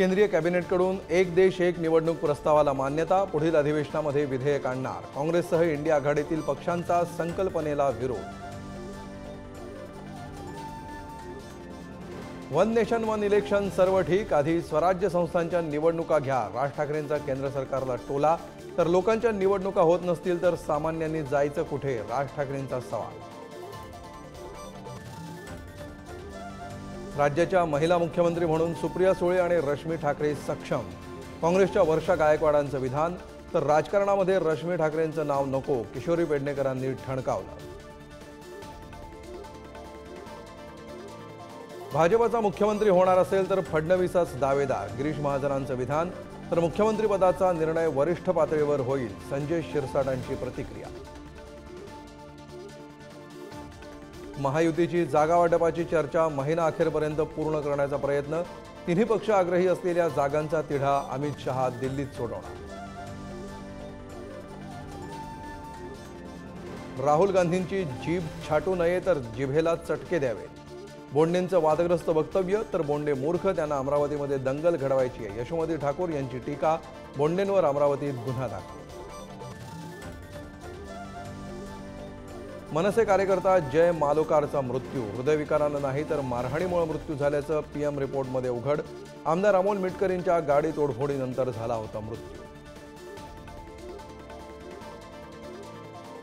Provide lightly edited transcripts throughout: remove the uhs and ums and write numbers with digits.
केंद्रीय कॅबिनेटकडून एक देश एक निवडणूक प्रस्तावाला मान्यता। पुढील अधिवेशनामध्ये विधेयक आणणार। काँग्रेससह इंडिया आघाडीतील पक्षांचा संकल्पनेला विरोध। वन नेशन वन इलेक्शन सर्व ठीक, आधी स्वराज्य संस्थांच्या निवडणुका घ्या। राज ठाकरेंचा केंद्र सरकारला टोला। तर लोकांच्या निवडणुका होत नसतील तर सामान्यांनी जायचं कुठे, राज ठाकरेंचा सवाल। राज्याच्या महिला मुख्यमंत्री म्हणून सुप्रिया सुळे आणि रश्मी ठाकरे सक्षम। काँग्रेसच्या वर्षा गायकवाडांचं विधान। तर राजकारणामध्ये रश्मी ठाकरेंचं नाव नको, किशोरी पेडणेकरांनी ठणकावलं। भाजपचा मुख्यमंत्री होणार असेल तर फडणवीसच दावेदार, गिरीश महाजनांचं विधान। तर मुख्यमंत्रीपदाचा निर्णय वरिष्ठ पातळीवर होईल, संजय शिरसाटांची प्रतिक्रिया। महायुतीची जागा वाटपाची चर्चा महिना अखेरपर्यंत पूर्ण करण्याचा प्रयत्न। तिन्ही पक्ष आग्रही असलेल्या जागांचा तिढा अमित शहा दिल्लीत सोडवणार। राहुल गांधींची जीभ छाटू नये तर जिभेला चटके द्यावे। बोंडेंचं वादग्रस्त वक्तव्य। तर बोंडे मूर्ख, त्यांना अमरावतीमध्ये दंगल घडवायची आहे, यशोमती ठाकूर यांची टीका। बोंडेंवर अमरावतीत गुन्हा दाखल। मनसे कार्यकर्ता जय मालोकारचा मृत्यू, हृदयविकारानं नाही तर मारहाणीमुळे मृत्यू झाल्याचं पीएम रिपोर्टमध्ये उघड। आमदार अमोल मिटकर यांच्या गाडी तोडफोडीनंतर झाला होता मृत्यू।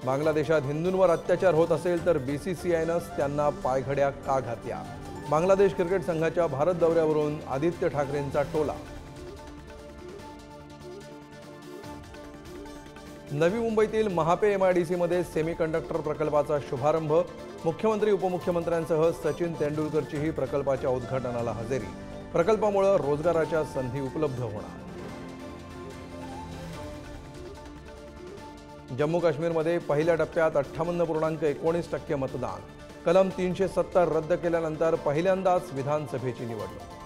बांगलादेशात हिंदूंवर अत्याचार होत असेल तर बीसीसीआयनंच त्यांना पायघड्या का घातल्या। बांगलादेश क्रिकेट संघाच्या भारत दौऱ्यावरून आदित्य ठाकरेंचा टोला। नवी मुंबईतील महापे एमआयडीसीमध्ये सेमीकंडक्टर प्रकल्पाचा शुभारंभ। मुख्यमंत्री उपमुख्यमंत्र्यांसह सचिन तेंडुलकरचीही प्रकल्पाच्या उद्घाटनाला हजेरी। प्रकल्पामुळे रोजगाराच्या संधी उपलब्ध होणार। जम्मू काश्मीरमध्ये पहिल्या टप्प्यात 58.19% मतदान। कलम 370 रद्द केल्यानंतर पहिल्यांदाच विधानसभेची निवडणूक।